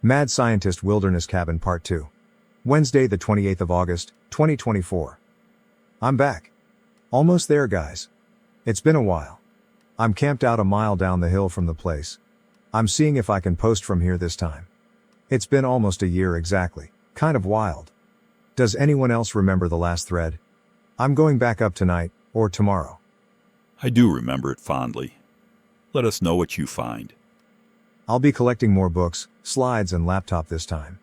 Mad Scientist Wilderness Cabin Part 2. Wednesday the 28th of August, 2024. I'm back. Almost there, guys. It's been a while. I'm camped out a mile down the hill from the place. I'm seeing if I can post from here this time. It's been almost a year exactly, kind of wild. Does anyone else remember the last thread? I'm going back up tonight, or tomorrow. I do remember it fondly. Let us know what you find. I'll be collecting more books, slides and laptop this time.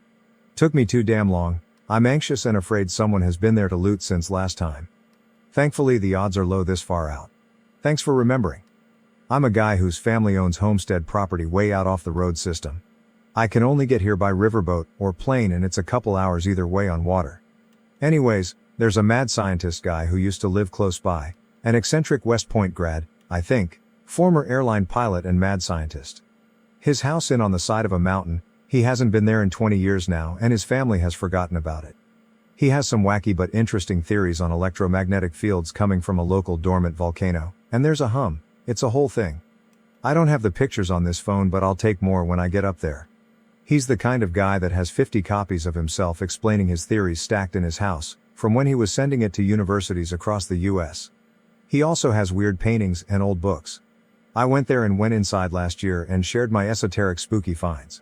Took me too damn long. I'm anxious and afraid someone has been there to loot since last time. Thankfully the odds are low this far out. Thanks for remembering. I'm a guy whose family owns homestead property way out off the road system. I can only get here by riverboat or plane and it's a couple hours either way on water. Anyways, there's a mad scientist guy who used to live close by, an eccentric West Point grad, I think, former airline pilot and mad scientist. His house in on the side of a mountain, he hasn't been there in 20 years now and his family has forgotten about it. He has some wacky but interesting theories on electromagnetic fields coming from a local dormant volcano, and there's a hum, it's a whole thing. I don't have the pictures on this phone but I'll take more when I get up there. He's the kind of guy that has 50 copies of himself explaining his theories stacked in his house, from when he was sending it to universities across the US. He also has weird paintings and old books. I went there and went inside last year and shared my esoteric spooky finds.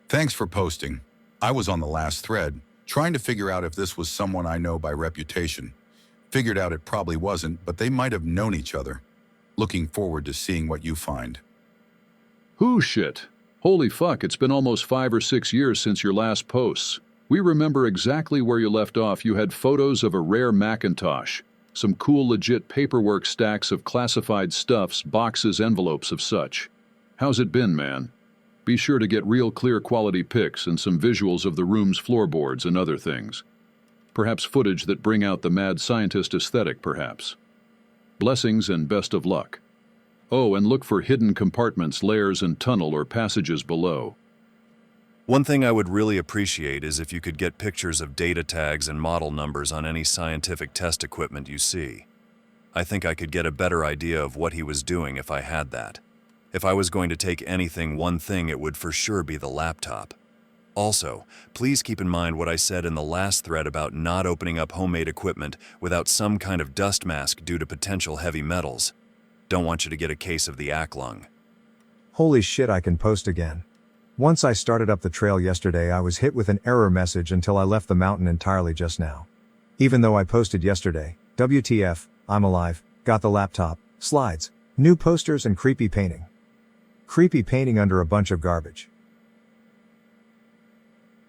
Thanks for posting. I was on the last thread, trying to figure out if this was someone I know by reputation. Figured out it probably wasn't, but they might have known each other. Looking forward to seeing what you find. Who shit? Holy fuck, it's been almost 5 or 6 years since your last posts. We remember exactly where you left off. You had photos of a rare Macintosh, some cool legit paperwork, stacks of classified stuffs, boxes, envelopes of such. How's it been, man? Be sure to get real clear quality pics and some visuals of the room's floorboards and other things. Perhaps footage that bring out the mad scientist aesthetic, perhaps. Blessings and best of luck. Oh, and look for hidden compartments, layers, and tunnel or passages below. One thing I would really appreciate is if you could get pictures of data tags and model numbers on any scientific test equipment you see. I think I could get a better idea of what he was doing if I had that. If I was going to take one thing, it would for sure be the laptop. Also, please keep in mind what I said in the last thread about not opening up homemade equipment without some kind of dust mask due to potential heavy metals. Don't want you to get a case of the lung. Holy shit, I can post again. Once I started up the trail yesterday, I was hit with an error message until I left the mountain entirely just now. Even though I posted yesterday, WTF, I'm alive, got the laptop, slides, new posters and creepy painting. Creepy painting under a bunch of garbage.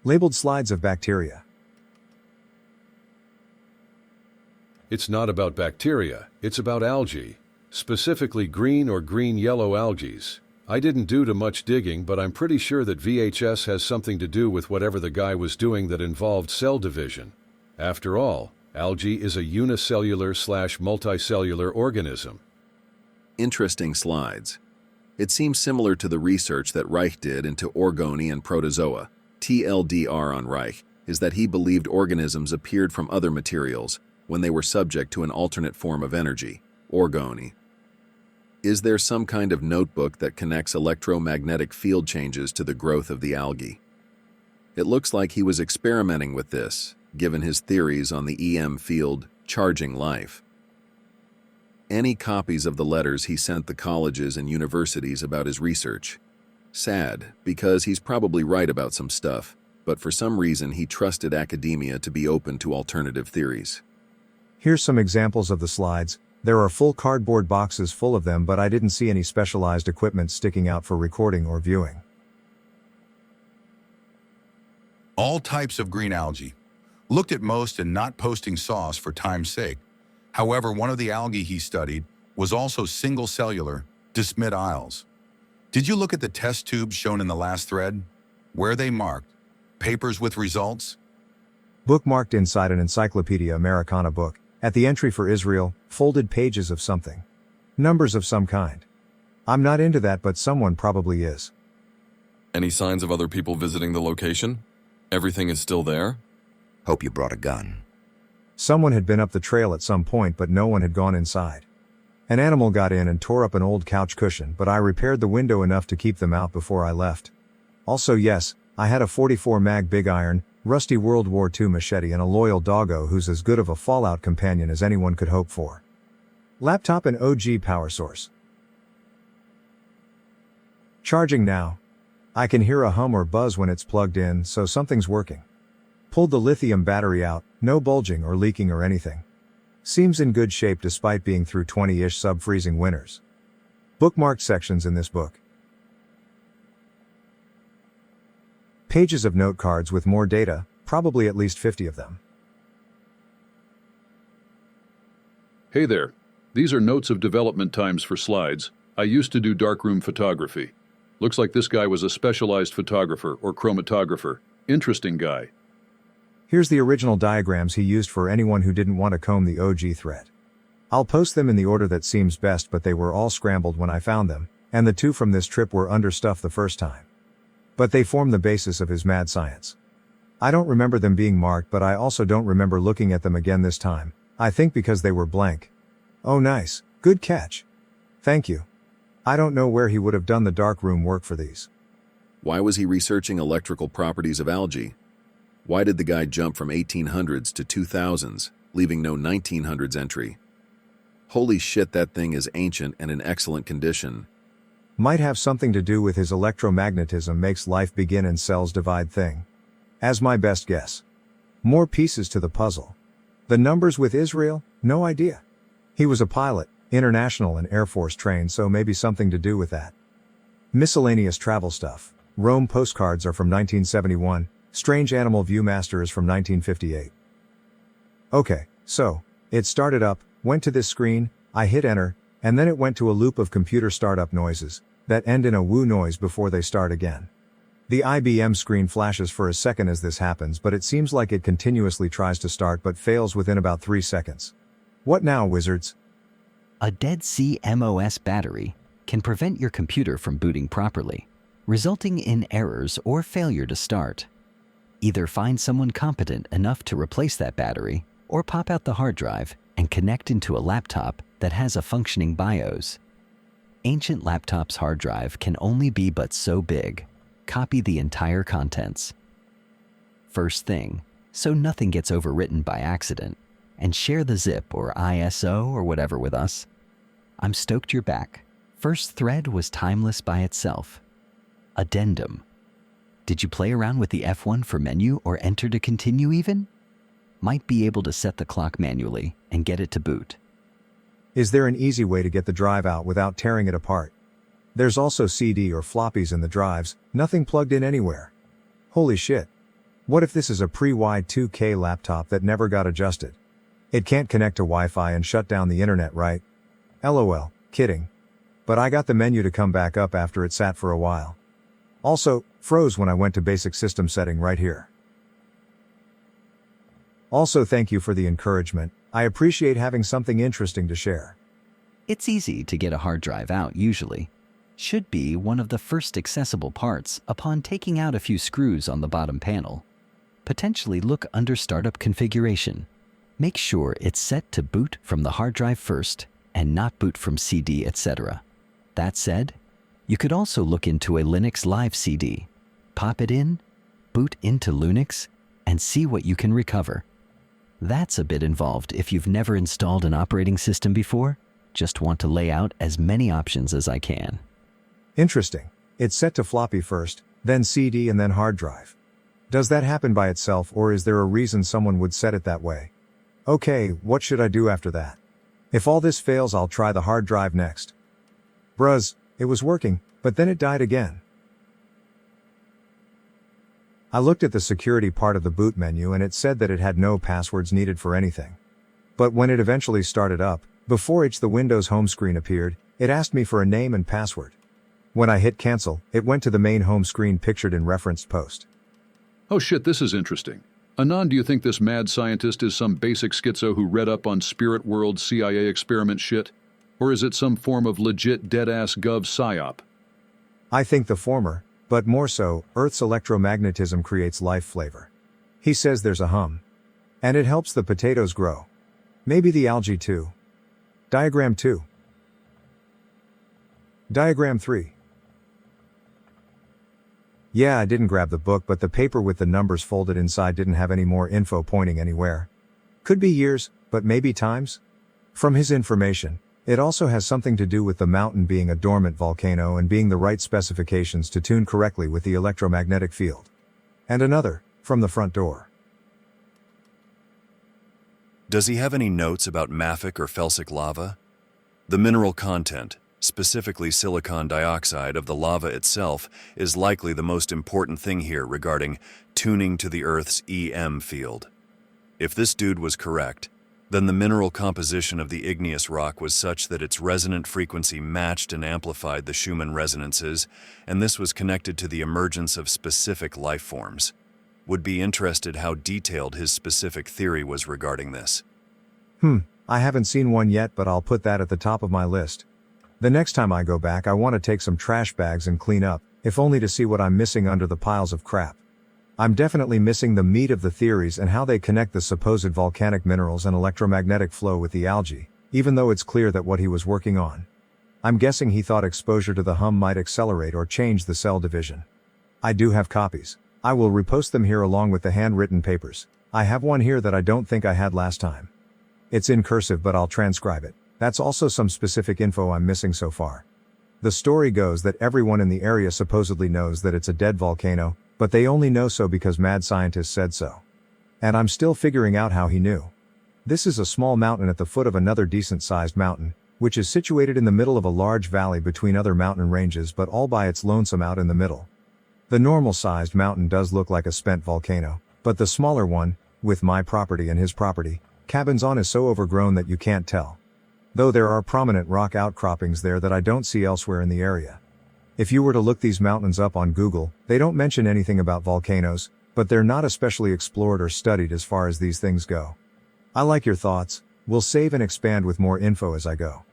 Labeled slides of bacteria. It's not about bacteria, it's about algae. Specifically green or green-yellow algae. I didn't do too much digging, but I'm pretty sure that VHS has something to do with whatever the guy was doing that involved cell division. After all, algae is a unicellular/multicellular organism. Interesting slides. It seems similar to the research that Reich did into orgone and protozoa. TLDR on Reich is that he believed organisms appeared from other materials when they were subject to an alternate form of energy, orgone. Is there some kind of notebook that connects electromagnetic field changes to the growth of the algae? It looks like he was experimenting with this, given his theories on the EM field charging life. Any copies of the letters he sent the colleges and universities about his research? Sad, because he's probably right about some stuff, but for some reason he trusted academia to be open to alternative theories. Here's some examples of the slides. There are full cardboard boxes full of them, but I didn't see any specialized equipment sticking out for recording or viewing. All types of green algae. Looked at most and not posting sauce for time's sake. However, one of the algae he studied was also single-cellular, Desmid Isles. Did you look at the test tubes shown in the last thread? Where they marked? Papers with results? Bookmarked inside an Encyclopedia Americana book. At the entry for Israel, folded pages of something. Numbers of some kind. I'm not into that, but someone probably is. Any signs of other people visiting the location? Everything is still there? Hope you brought a gun. Someone had been up the trail at some point, but no one had gone inside. An animal got in and tore up an old couch cushion, but I repaired the window enough to keep them out before I left. Also, yes, I had a 44 mag big iron, rusty World War II machete and a loyal doggo who's as good of a Fallout companion as anyone could hope for. Laptop and OG power source. Charging now. I can hear a hum or buzz when it's plugged in, so something's working. Pulled the lithium battery out, no bulging or leaking or anything. Seems in good shape despite being through 20-ish sub-freezing winters. Bookmarked sections in this book. Pages of note cards with more data, probably at least 50 of them. Hey there. These are notes of development times for slides. I used to do darkroom photography. Looks like this guy was a specialized photographer or chromatographer. Interesting guy. Here's the original diagrams he used for anyone who didn't want to comb the OG thread. I'll post them in the order that seems best, but they were all scrambled when I found them, and the two from this trip were understuffed the first time. But they form the basis of his mad science. I don't remember them being marked, but I also don't remember looking at them again this time, I think because they were blank. Oh nice, good catch. Thank you. I don't know where he would have done the darkroom work for these. Why was he researching electrical properties of algae? Why did the guy jump from 1800s to 2000s, leaving no 1900s entry? Holy shit, that thing is ancient and in excellent condition. Might have something to do with his electromagnetism makes life begin and cells divide thing. As my best guess. More pieces to the puzzle. The numbers with Israel? No idea. He was a pilot, international and Air Force trained, so maybe something to do with that. Miscellaneous travel stuff. Rome postcards are from 1971, Strange Animal Viewmaster is from 1958. Okay, so, it started up, went to this screen, I hit enter, and then it went to a loop of computer startup noises, that end in a woo noise before they start again. The IBM screen flashes for a second as this happens, but it seems like it continuously tries to start but fails within about 3 seconds. What now, wizards? A Dead Sea MOS battery can prevent your computer from booting properly, resulting in errors or failure to start. Either find someone competent enough to replace that battery, or pop out the hard drive and connect into a laptop that has a functioning BIOS. Ancient laptop's hard drive can only be but so big. Copy the entire contents. First thing, so nothing gets overwritten by accident, and share the zip or ISO or whatever with us. I'm stoked you're back. First thread was timeless by itself. Addendum. Did you play around with the F1 for menu or enter to continue even? Might be able to set the clock manually and get it to boot. Is there an easy way to get the drive out without tearing it apart? There's also CD or floppies in the drives, nothing plugged in anywhere. Holy shit. What if this is a pre-Y2K laptop that never got adjusted? It can't connect to Wi-Fi and shut down the internet, right? LOL, kidding. But I got the menu to come back up after it sat for a while. Also, froze when I went to basic system setting right here. Also, thank you for the encouragement. I appreciate having something interesting to share. It's easy to get a hard drive out usually. Should be one of the first accessible parts upon taking out a few screws on the bottom panel. Potentially look under startup configuration. Make sure it's set to boot from the hard drive first and not boot from CD, etc. That said, you could also look into a Linux Live CD. Pop it in, boot into Linux, and see what you can recover. That's a bit involved if you've never installed an operating system before. Just want to lay out as many options as I can. Interesting. It's set to floppy first, then CD and then hard drive. Does that happen by itself, or is there a reason someone would set it that way? Okay, what should I do after that? If all this fails, I'll try the hard drive next. Bruz, it was working, but then it died again. I looked at the security part of the boot menu and it said that it had no passwords needed for anything. But when it eventually started up, before the Windows home screen appeared, it asked me for a name and password. When I hit cancel, it went to the main home screen pictured in referenced post. Oh shit, this is interesting. Anon, do you think this mad scientist is some basic schizo who read up on Spirit World CIA experiment shit? Or is it some form of legit dead-ass gov psyop? I think the former, but more so, Earth's electromagnetism creates life flavor. He says there's a hum. And it helps the potatoes grow. Maybe the algae too. Diagram 2. Diagram 3. Yeah, I didn't grab the book, but the paper with the numbers folded inside didn't have any more info pointing anywhere. Could be years, but maybe times? From his information, it also has something to do with the mountain being a dormant volcano and being the right specifications to tune correctly with the electromagnetic field. And another, from the front door. Does he have any notes about mafic or felsic lava? The mineral content, specifically silicon dioxide of the lava itself, is likely the most important thing here regarding tuning to the Earth's EM field. If this dude was correct, then the mineral composition of the igneous rock was such that its resonant frequency matched and amplified the Schumann resonances, and this was connected to the emergence of specific life forms. Would be interested how detailed his specific theory was regarding this. I haven't seen one yet, but I'll put that at the top of my list. The next time I go back, I want to take some trash bags and clean up, if only to see what I'm missing under the piles of crap. I'm definitely missing the meat of the theories and how they connect the supposed volcanic minerals and electromagnetic flow with the algae, even though it's clear that what he was working on. I'm guessing he thought exposure to the hum might accelerate or change the cell division. I do have copies. I will repost them here along with the handwritten papers. I have one here that I don't think I had last time. It's in cursive, but I'll transcribe it. That's also some specific info I'm missing so far. The story goes that everyone in the area supposedly knows that it's a dead volcano, but they only know so because mad scientists said so. And I'm still figuring out how he knew. This is a small mountain at the foot of another decent-sized mountain, which is situated in the middle of a large valley between other mountain ranges, but all by its lonesome out in the middle. The normal-sized mountain does look like a spent volcano, but the smaller one, with my property and his property, cabins on, is so overgrown that you can't tell. Though there are prominent rock outcroppings there that I don't see elsewhere in the area. If you were to look these mountains up on Google, they don't mention anything about volcanoes, but they're not especially explored or studied as far as these things go. I like your thoughts. We'll save and expand with more info as I go.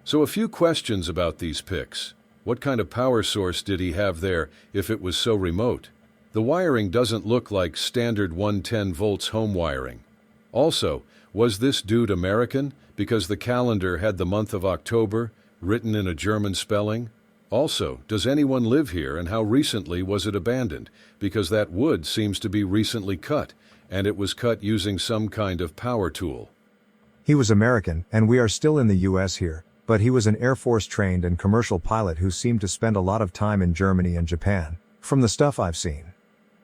So a few questions about these pics. What kind of power source did he have there if it was so remote? The wiring doesn't look like standard 110 volts home wiring. Also, was this dude American because the calendar had the month of October written in a German spelling? Also, does anyone live here and how recently was it abandoned? Because that wood seems to be recently cut, and it was cut using some kind of power tool. He was American, and we are still in the US here, but he was an Air Force trained and commercial pilot who seemed to spend a lot of time in Germany and Japan, from the stuff I've seen.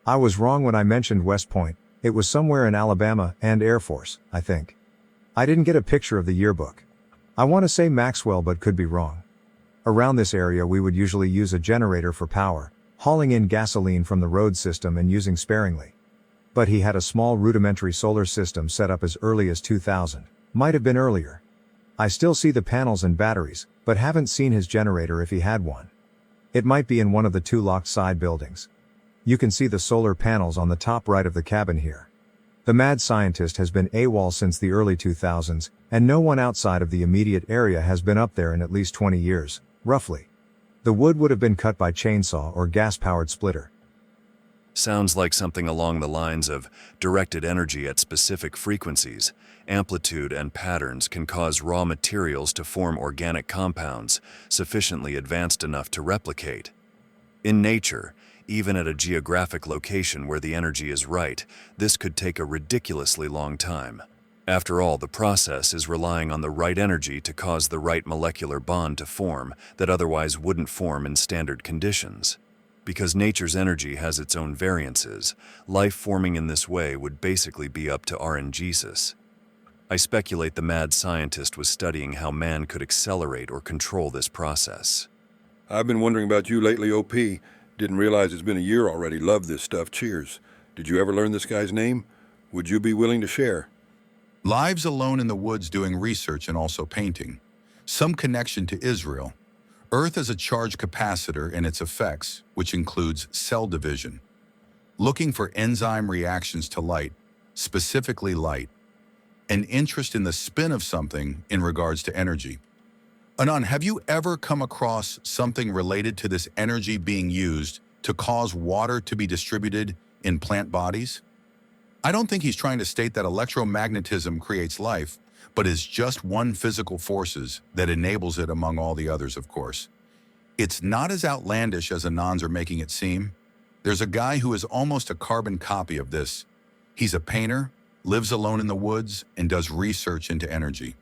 I was wrong when I mentioned West Point. It was somewhere in Alabama and Air Force, I think. I didn't get a picture of the yearbook. I want to say Maxwell, but could be wrong. Around this area we would usually use a generator for power, hauling in gasoline from the road system and using sparingly. But he had a small rudimentary solar system set up as early as 2000, might have been earlier. I still see the panels and batteries, but haven't seen his generator if he had one. It might be in one of the two locked side buildings. You can see the solar panels on the top right of the cabin here. The mad scientist has been AWOL since the early 2000s, and no one outside of the immediate area has been up there in at least 20 years, roughly. The wood would have been cut by chainsaw or gas-powered splitter. Sounds like something along the lines of directed energy at specific frequencies, amplitude, and patterns can cause raw materials to form organic compounds sufficiently advanced enough to replicate. In nature, even at a geographic location where the energy is right, this could take a ridiculously long time. After all, the process is relying on the right energy to cause the right molecular bond to form that otherwise wouldn't form in standard conditions. Because nature's energy has its own variances, life forming in this way would basically be up to RNGesus. I speculate the mad scientist was studying how man could accelerate or control this process. I've been wondering about you lately, OP. Didn't realize it's been a year already. Love this stuff. Cheers. Did you ever learn this guy's name? Would you be willing to share? Lives alone in the woods doing research and also painting. Some connection to Israel. Earth as a charge capacitor and its effects, which includes cell division. Looking for enzyme reactions to light, specifically light. An interest in the spin of something in regards to energy. Anon, have you ever come across something related to this energy being used to cause water to be distributed in plant bodies? I don't think he's trying to state that electromagnetism creates life, but is just one physical forces that enables it among all the others, of course. It's not as outlandish as Anons are making it seem. There's a guy who is almost a carbon copy of this. He's a painter, lives alone in the woods, and does research into energy.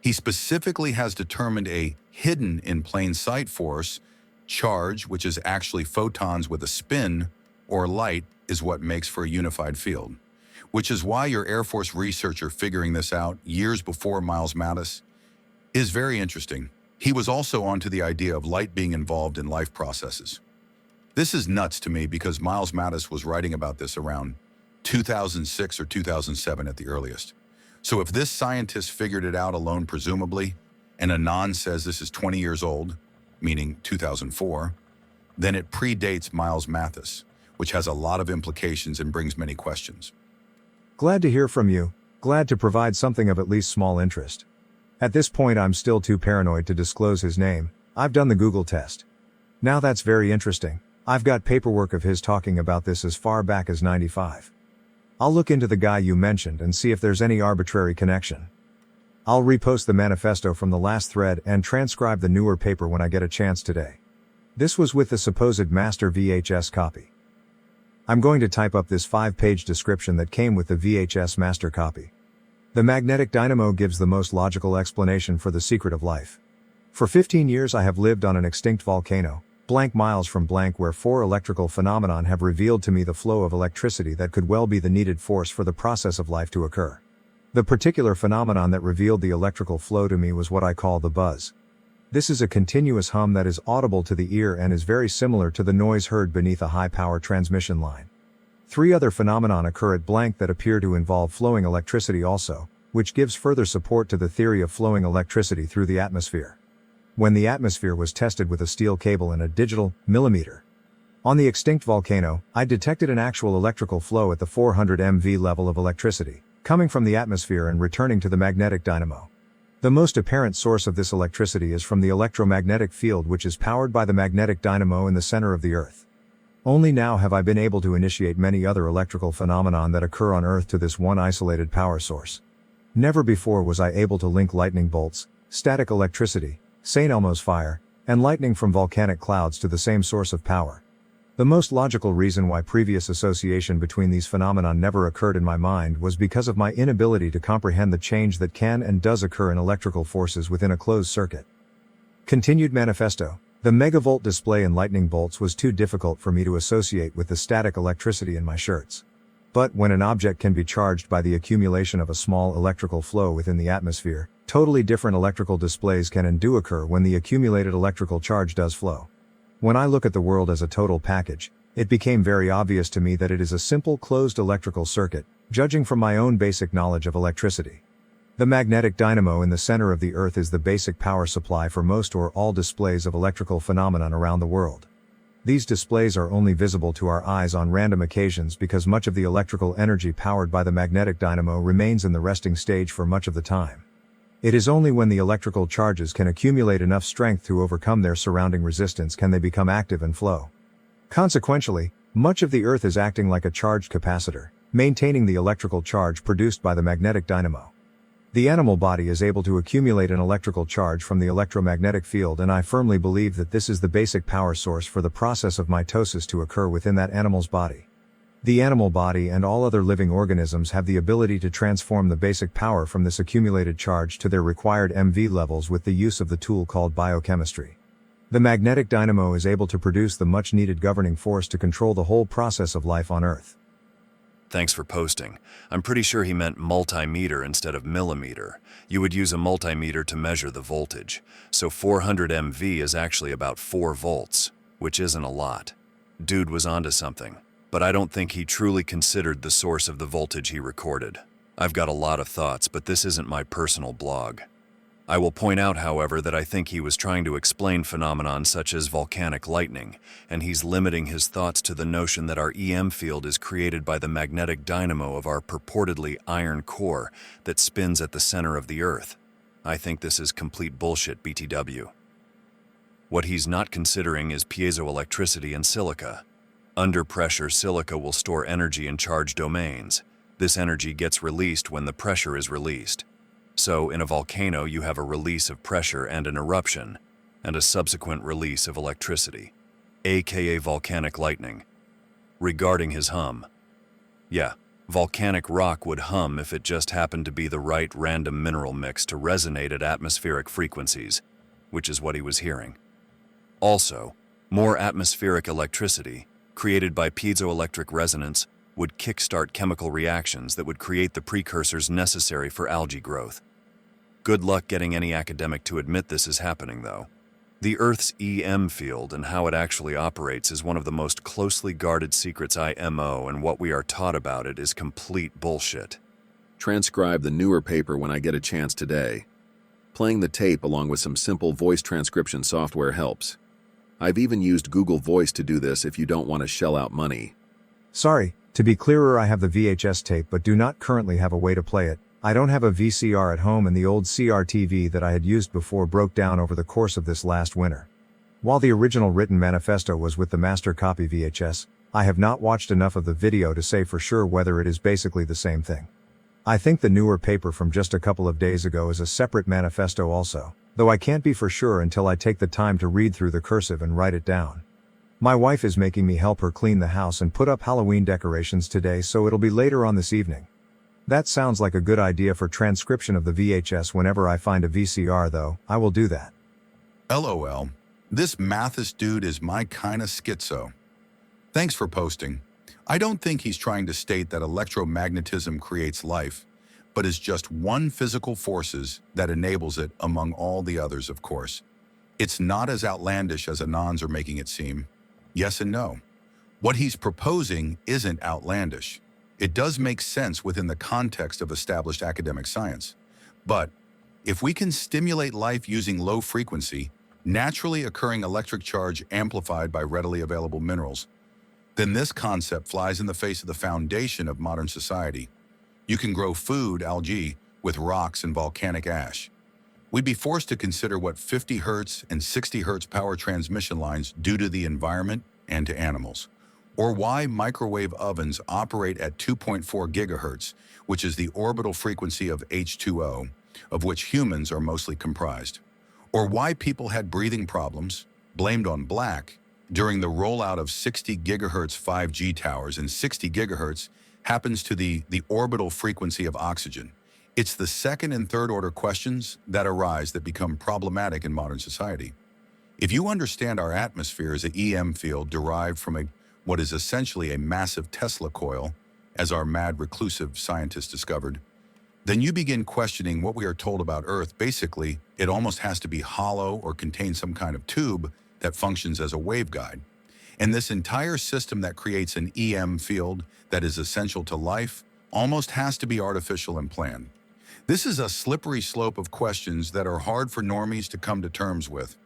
He specifically has determined a hidden in plain sight force, charge, which is actually photons with a spin, or light, is what makes for a unified field. Which is why your Air Force researcher figuring this out years before Miles Mattis is very interesting. He was also onto the idea of light being involved in life processes. This is nuts to me because Miles Mattis was writing about this around 2006 or 2007 at the earliest. So if this scientist figured it out alone presumably, and Anon says this is 20 years old, meaning 2004, then it predates Miles Mattis, which has a lot of implications and brings many questions. Glad to hear from you, glad to provide something of at least small interest. At this point I'm still too paranoid to disclose his name. I've done the Google test. Now that's very interesting. I've got paperwork of his talking about this as far back as '95. I'll look into the guy you mentioned and see if there's any arbitrary connection. I'll repost the manifesto from the last thread and transcribe the newer paper when I get a chance today. This was with the supposed master VHS copy. I'm going to type up this 5-page description that came with the VHS master copy. The magnetic dynamo gives the most logical explanation for the secret of life. For 15 years I have lived on an extinct volcano, blank miles from blank, where 4 electrical phenomenon have revealed to me the flow of electricity that could well be the needed force for the process of life to occur. The particular phenomenon that revealed the electrical flow to me was what I call the buzz. This is a continuous hum that is audible to the ear and is very similar to the noise heard beneath a high-power transmission line. 3 other phenomenon occur at blank that appear to involve flowing electricity also, which gives further support to the theory of flowing electricity through the atmosphere. When the atmosphere was tested with a steel cable and a digital millimeter on the extinct volcano, I detected an actual electrical flow at the 400 MV level of electricity, coming from the atmosphere and returning to the magnetic dynamo. The most apparent source of this electricity is from the electromagnetic field, which is powered by the magnetic dynamo in the center of the Earth. Only now have I been able to initiate many other electrical phenomenon that occur on Earth to this one isolated power source. Never before was I able to link lightning bolts, static electricity, St. Elmo's fire, and lightning from volcanic clouds to the same source of power. The most logical reason why previous association between these phenomena never occurred in my mind was because of my inability to comprehend the change that can and does occur in electrical forces within a closed circuit. Continued manifesto. The megavolt display in lightning bolts was too difficult for me to associate with the static electricity in my shirts. But when an object can be charged by the accumulation of a small electrical flow within the atmosphere, totally different electrical displays can and do occur when the accumulated electrical charge does flow. When I look at the world as a total package, it became very obvious to me that it is a simple closed electrical circuit, judging from my own basic knowledge of electricity. The magnetic dynamo in the center of the Earth is the basic power supply for most or all displays of electrical phenomenon around the world. These displays are only visible to our eyes on random occasions because much of the electrical energy powered by the magnetic dynamo remains in the resting stage for much of the time. It is only when the electrical charges can accumulate enough strength to overcome their surrounding resistance can they become active and flow. Consequentially, much of the Earth is acting like a charged capacitor, maintaining the electrical charge produced by the magnetic dynamo. The animal body is able to accumulate an electrical charge from the electromagnetic field, and I firmly believe that this is the basic power source for the process of mitosis to occur within that animal's body. The animal body and all other living organisms have the ability to transform the basic power from this accumulated charge to their required MV levels with the use of the tool called biochemistry. The magnetic dynamo is able to produce the much needed governing force to control the whole process of life on Earth. Thanks for posting. I'm pretty sure he meant multimeter instead of millimeter. You would use a multimeter to measure the voltage. So 400 MV is actually about 4 volts, which isn't a lot. Dude was onto something, but I don't think he truly considered the source of the voltage he recorded. I've got a lot of thoughts, but this isn't my personal blog. I will point out, however, that I think he was trying to explain phenomenon such as volcanic lightning, and he's limiting his thoughts to the notion that our EM field is created by the magnetic dynamo of our purportedly iron core that spins at the center of the Earth. I think this is complete bullshit, BTW. What he's not considering is piezoelectricity in silica. Under pressure, silica will store energy in charged domains. This energy gets released when the pressure is released. So, in a volcano, you have a release of pressure and an eruption, and a subsequent release of electricity, aka volcanic lightning. regarding his hum. Yeah, volcanic rock would hum if it just happened to be the right random mineral mix to resonate at atmospheric frequencies, which is what he was hearing. Also, more atmospheric electricity, created by piezoelectric resonance, would kickstart chemical reactions that would create the precursors necessary for algae growth. Good luck getting any academic to admit this is happening, though. The Earth's EM field and how it actually operates is one of the most closely guarded secrets IMO, and what we are taught about it is complete bullshit. Transcribe the newer paper when I get a chance today. Playing the tape along with some simple voice transcription software helps. I've even used Google Voice to do this if you don't want to shell out money. Sorry, to be clearer, I have the VHS tape but do not currently have a way to play it. I don't have a VCR at home, and the old CRTV that I had used before broke down over the course of this last winter. While the original written manifesto was with the master copy VHS, I have not watched enough of the video to say for sure whether it is basically the same thing. I think the newer paper from just a couple of days ago is a separate manifesto also, though I can't be for sure until I take the time to read through the cursive and write it down. My wife is making me help her clean the house and put up Halloween decorations today, so it'll be later on this evening. That sounds like a good idea for transcription of the VHS. Whenever I find a VCR though, I will do that. LOL. This Mathis dude is my kinda schizo. Thanks for posting. I don't think he's trying to state that electromagnetism creates life, but is just one physical forces that enables it among all the others, of course. It's not as outlandish as Anons are making it seem. Yes and no. What he's proposing isn't outlandish. It does make sense within the context of established academic science. But if we can stimulate life using low frequency, naturally occurring electric charge amplified by readily available minerals, then this concept flies in the face of the foundation of modern society. You can grow food, algae, with rocks and volcanic ash. We'd be forced to consider what 50 Hz and 60 Hz power transmission lines do to the environment and to animals, or why microwave ovens operate at 2.4 gigahertz, which is the orbital frequency of H2O, of which humans are mostly comprised, or why people had breathing problems, blamed on black, during the rollout of 60 gigahertz 5G towers, and 60 gigahertz happens to the orbital frequency of oxygen. It's the second and third order questions that arise that become problematic in modern society. If you understand our atmosphere as an EM field derived from what is essentially a massive Tesla coil, as our mad reclusive scientists discovered, then you begin questioning what we are told about Earth. Basically, it almost has to be hollow or contain some kind of tube that functions as a waveguide. And this entire system that creates an EM field that is essential to life almost has to be artificial and planned. This is a slippery slope of questions that are hard for normies to come to terms with.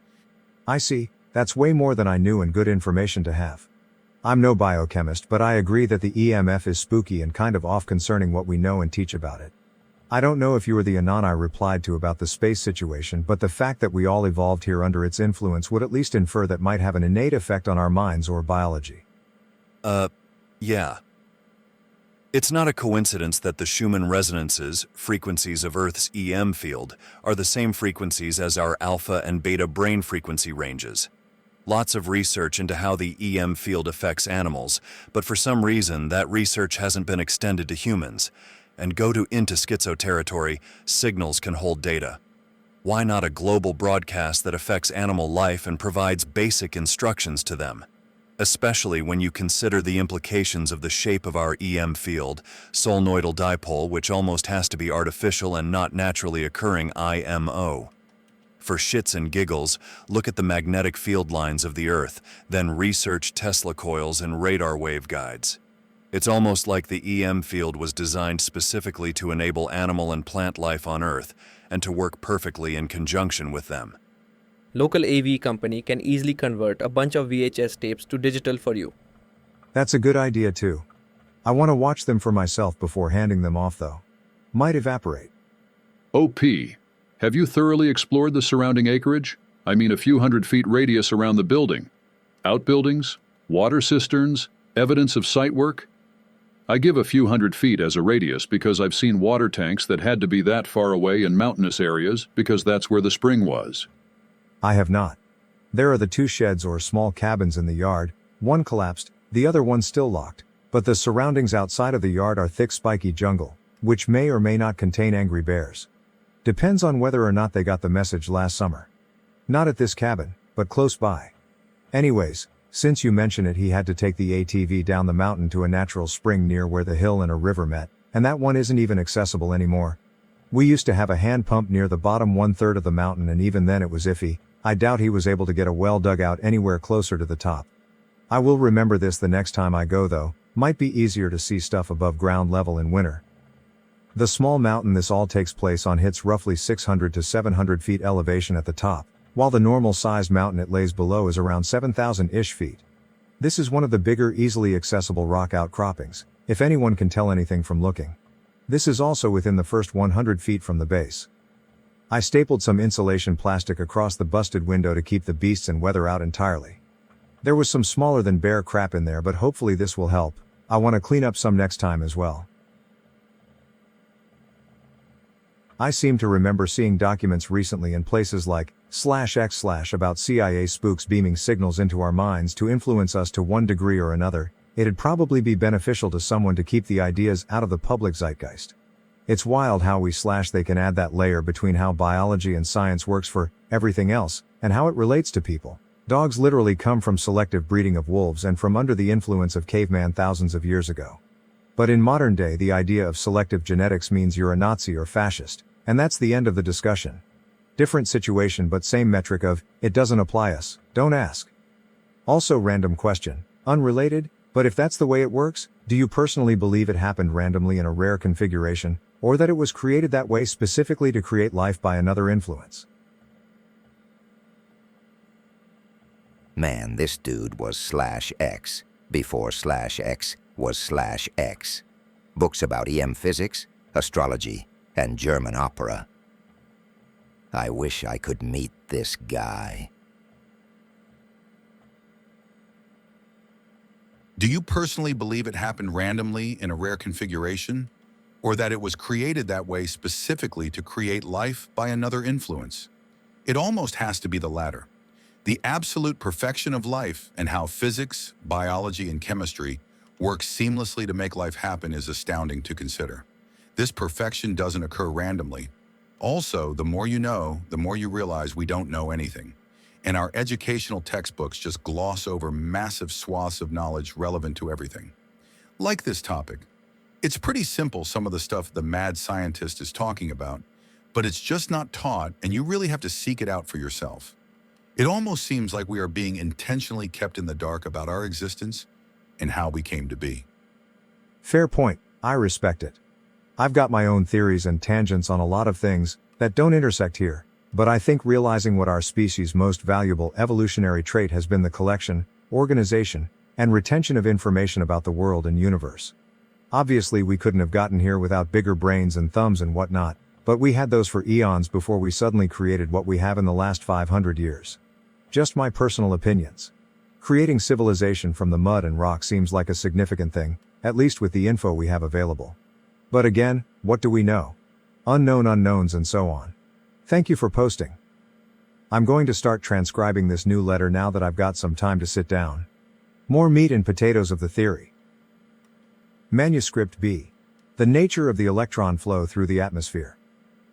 I see, that's way more than I knew and good information to have. I'm no biochemist, but I agree that the EMF is spooky and kind of off concerning what we know and teach about it. I don't know if you were the Anon I replied to about the space situation, but the fact that we all evolved here under its influence would at least infer that might have an innate effect on our minds or biology. Yeah. It's not a coincidence that the Schumann resonances, frequencies of Earth's EM field, are the same frequencies as our alpha and beta brain frequency ranges. Lots of research into how the EM field affects animals, but for some reason that research hasn't been extended to humans. And into schizo territory, signals can hold data. Why not a global broadcast that affects animal life and provides basic instructions to them? Especially when you consider the implications of the shape of our EM field, solenoidal dipole, which almost has to be artificial and not naturally occurring IMO. For shits and giggles, look at the magnetic field lines of the Earth, then research Tesla coils and radar waveguides. It's almost like the EM field was designed specifically to enable animal and plant life on Earth, and to work perfectly in conjunction with them. Local AV company can easily convert a bunch of VHS tapes to digital for you. That's a good idea too. I want to watch them for myself before handing them off though. Might evaporate. OP, have you thoroughly explored the surrounding acreage? I mean a few 100 feet radius around the building. Outbuildings, water cisterns, evidence of site work? I give a few 100 feet as a radius because I've seen water tanks that had to be that far away in mountainous areas because that's where the spring was. I have not. There are the 2 sheds or small cabins in the yard, one collapsed, The other one's still locked, but the surroundings outside of the yard are thick spiky jungle, which may or may not contain angry bears. Depends on whether or not they got the message last summer. Not at this cabin, but close by. Anyways, since you mention it, he had to take the ATV down the mountain to a natural spring near where the hill and a river met, and that one isn't even accessible anymore. We used to have a hand pump near the bottom 1/3 of the mountain, and even then it was iffy. I doubt he was able to get a well dug out anywhere closer to the top. I will remember this the next time I go though, might be easier to see stuff above ground level in winter. The small mountain this all takes place on hits roughly 600 to 700 feet elevation at the top, while the normal sized mountain it lays below is around 7,000-ish feet. This is one of the bigger easily accessible rock outcroppings, if anyone can tell anything from looking. This is also within the first 100 feet from the base. I stapled some insulation plastic across the busted window to keep the beasts and weather out entirely. There was some smaller than bear crap in there, but hopefully this will help. I want to clean up some next time as well. I seem to remember seeing documents recently in places like /x/ about CIA spooks beaming signals into our minds to influence us to one degree or another. It'd probably be beneficial to someone to keep the ideas out of the public zeitgeist. It's wild how they can add that layer between how biology and science works for everything else, and how it relates to people. Dogs literally come from selective breeding of wolves and from under the influence of caveman thousands of years ago. But in modern day, the idea of selective genetics means you're a Nazi or fascist, and that's the end of the discussion. Different situation but same metric of, it doesn't apply us, don't ask. Also, random question, unrelated, but if that's the way it works, do you personally believe it happened randomly in a rare configuration, or that it was created that way specifically to create life by another influence? Man, this dude was /X before /X was /X. Books about EM physics, astrology, and German opera. I wish I could meet this guy. Do you personally believe it happened randomly in a rare configuration, or that it was created that way specifically to create life by another influence? It almost has to be the latter. The absolute perfection of life and how physics, biology, and chemistry work seamlessly to make life happen is astounding to consider. This perfection doesn't occur randomly. Also, the more you know, the more you realize we don't know anything. And our educational textbooks just gloss over massive swaths of knowledge relevant to everything. Like this topic. It's pretty simple, some of the stuff the mad scientist is talking about, but it's just not taught, and you really have to seek it out for yourself. It almost seems like we are being intentionally kept in the dark about our existence and how we came to be. Fair point, I respect it. I've got my own theories and tangents on a lot of things that don't intersect here, but I think realizing what our species' most valuable evolutionary trait has been the collection, organization, and retention of information about the world and universe. Obviously we couldn't have gotten here without bigger brains and thumbs and whatnot, but we had those for eons before we suddenly created what we have in the last 500 years. Just my personal opinions. Creating civilization from the mud and rock seems like a significant thing, at least with the info we have available. But again, what do we know? Unknown unknowns and so on. Thank you for posting. I'm going to start transcribing this new letter now that I've got some time to sit down. More meat and potatoes of the theory. Manuscript B. The nature of the electron flow through the atmosphere.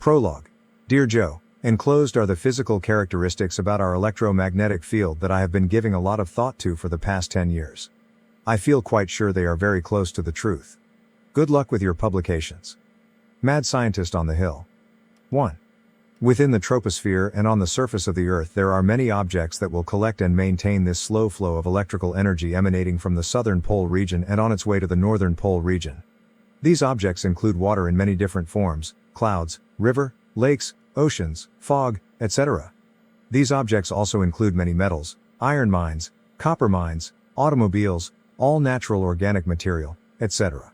Prologue. Dear Joe, enclosed are the physical characteristics about our electromagnetic field that I have been giving a lot of thought to for the past 10 years. I feel quite sure they are very close to the truth. Good luck with your publications. Mad Scientist on the Hill. 1. Within the troposphere and on the surface of the Earth there are many objects that will collect and maintain this slow flow of electrical energy emanating from the southern pole region and on its way to the northern pole region. These objects include water in many different forms, clouds, river, lakes, oceans, fog, etc. These objects also include many metals, iron mines, copper mines, automobiles, all natural organic material, etc.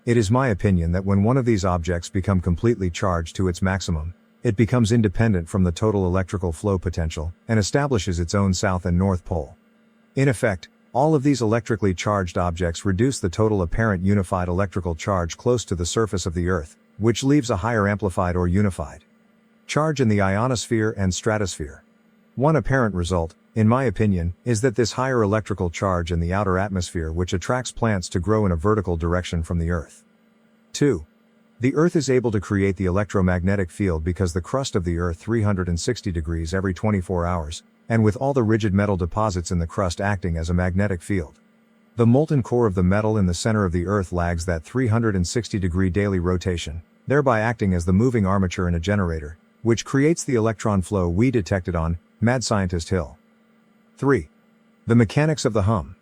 It is my opinion that when one of these objects become completely charged to its maximum, it becomes independent from the total electrical flow potential and establishes its own south and north pole. In effect, all of these electrically charged objects reduce the total apparent unified electrical charge close to the surface of the Earth, which leaves a higher amplified or unified charge in the ionosphere and stratosphere. One apparent result, in my opinion, is that this higher electrical charge in the outer atmosphere which attracts plants to grow in a vertical direction from the Earth. 2. The Earth is able to create the electromagnetic field because the crust of the Earth 360 degrees every 24 hours, and with all the rigid metal deposits in the crust acting as a magnetic field. The molten core of the metal in the center of the Earth lags that 360-degree daily rotation, thereby acting as the moving armature in a generator, which creates the electron flow we detected on Mad Scientist Hill. 3. The mechanics of the hum.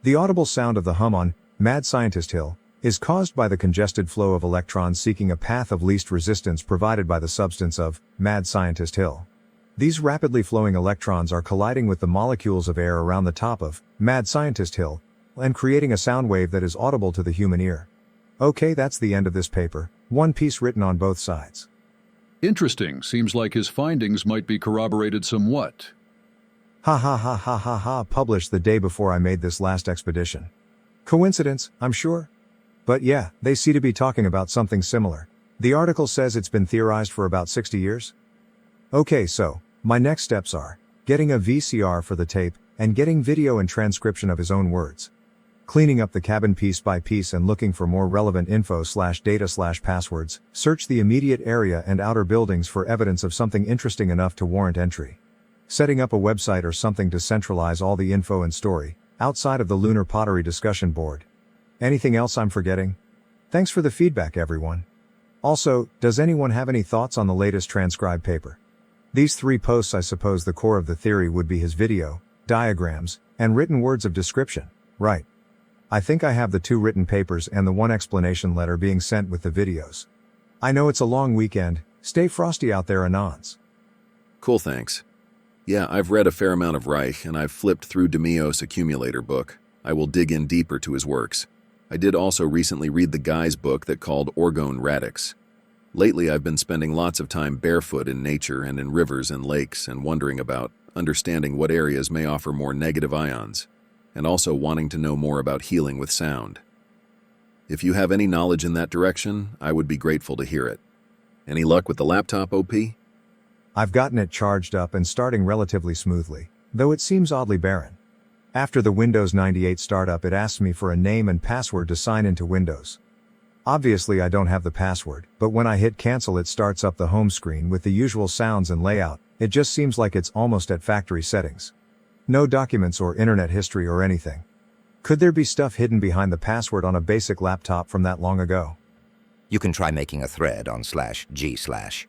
The audible sound of the hum on Mad Scientist Hill is caused by the congested flow of electrons seeking a path of least resistance provided by the substance of Mad Scientist Hill. These rapidly flowing electrons are colliding with the molecules of air around the top of Mad Scientist Hill and creating a sound wave that is audible to the human ear. Okay, that's the end of this paper, one piece written on both sides. Interesting. Seems like his findings might be corroborated somewhat. Ha ha ha ha ha ha, published the day before I made this last expedition. Coincidence, I'm sure? But yeah, they seem to be talking about something similar. The article says it's been theorized for about 60 years. Okay, so, my next steps are getting a VCR for the tape, and getting video and transcription of his own words. Cleaning up the cabin piece by piece and looking for more relevant info/data/passwords, search the immediate area and outer buildings for evidence of something interesting enough to warrant entry. Setting up a website or something to centralize all the info and story, outside of the Lunar Pottery discussion board. Anything else I'm forgetting? Thanks for the feedback, everyone. Also, does anyone have any thoughts on the latest transcribed paper? These 3 posts, I suppose the core of the theory would be his video, diagrams, and written words of description, right? I think I have the 2 written papers and the 1 explanation letter being sent with the videos. I know it's a long weekend, stay frosty out there, Anons. Cool, thanks. Yeah, I've read a fair amount of Reich, and I've flipped through DeMio's accumulator book. I will dig in deeper to his works. I did also recently read the guy's book that called Orgone Radix. Lately, I've been spending lots of time barefoot in nature and in rivers and lakes and wondering about, understanding what areas may offer more negative ions, and also wanting to know more about healing with sound. If you have any knowledge in that direction, I would be grateful to hear it. Any luck with the laptop, OP? I've gotten it charged up and starting relatively smoothly, though it seems oddly barren. After the Windows 98 startup, it asks me for a name and password to sign into Windows. Obviously I don't have the password, but when I hit cancel it starts up the home screen with the usual sounds and layout. It just seems like it's almost at factory settings. No documents or internet history or anything. Could there be stuff hidden behind the password on a basic laptop from that long ago? You can try making a thread on /g/.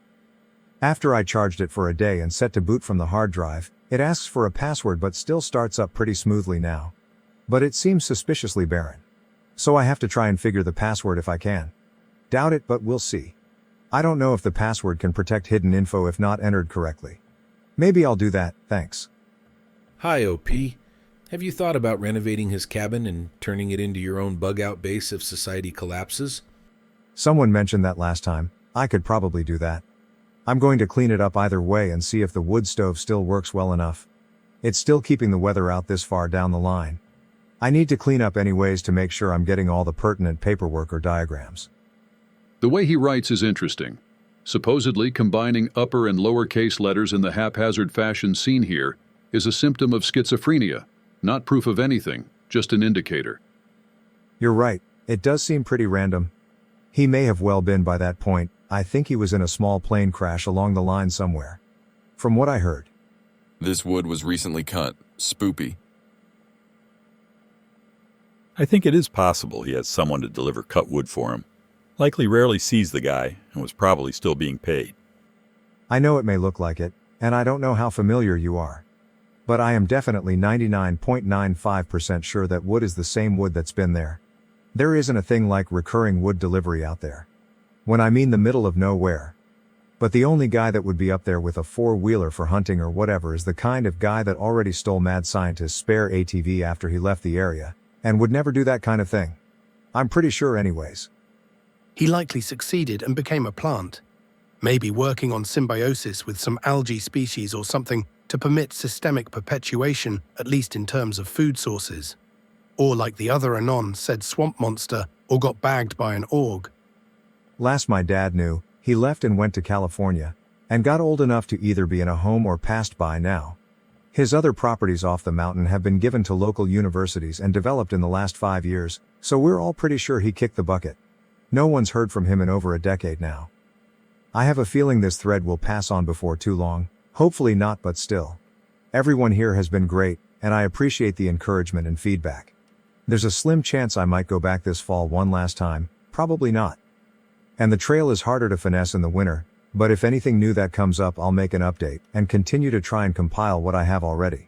After I charged it for a day and set to boot from the hard drive, it asks for a password but still starts up pretty smoothly now. But it seems suspiciously barren. So I have to try and figure the password if I can. Doubt it, but we'll see. I don't know if the password can protect hidden info if not entered correctly. Maybe I'll do that, thanks. Hi, OP. Have you thought about renovating his cabin and turning it into your own bug-out base if society collapses? Someone mentioned that last time. I could probably do that. I'm going to clean it up either way and see if the wood stove still works well enough. It's still keeping the weather out this far down the line. I need to clean up anyways to make sure I'm getting all the pertinent paperwork or diagrams. The way he writes is interesting. Supposedly combining upper and lowercase letters in the haphazard fashion seen here is a symptom of schizophrenia, not proof of anything, just an indicator. You're right, it does seem pretty random. He may have well been by that point. I think he was in a small plane crash along the line somewhere. From what I heard. This wood was recently cut. Spoopy. I think it is possible he has someone to deliver cut wood for him. Likely rarely sees the guy and was probably still being paid. I know it may look like it, and I don't know how familiar you are. But I am definitely 99.95% sure that wood is the same wood that's been there. There isn't a thing like recurring wood delivery out there. When I mean the middle of nowhere. But the only guy that would be up there with a four-wheeler for hunting or whatever is the kind of guy that already stole Mad Scientist's spare ATV after he left the area, and would never do that kind of thing. I'm pretty sure anyways. He likely succeeded and became a plant. Maybe working on symbiosis with some algae species or something to permit systemic perpetuation, at least in terms of food sources. Or like the other Anon said swamp monster, or got bagged by an org. Last my dad knew, he left and went to California, and got old enough to either be in a home or passed by now, His other properties off the mountain have been given to local universities and developed in the last 5 years, so we're all pretty sure he kicked the bucket. No one's heard from him in over a decade now. I have a feeling this thread will pass on before too long, hopefully not, but still. Everyone here has been great, and I appreciate the encouragement and feedback. There's a slim chance I might go back this fall one last time, probably not. And the trail is harder to finesse in the winter, but if anything new that comes up I'll make an update and continue to try and compile what I have already.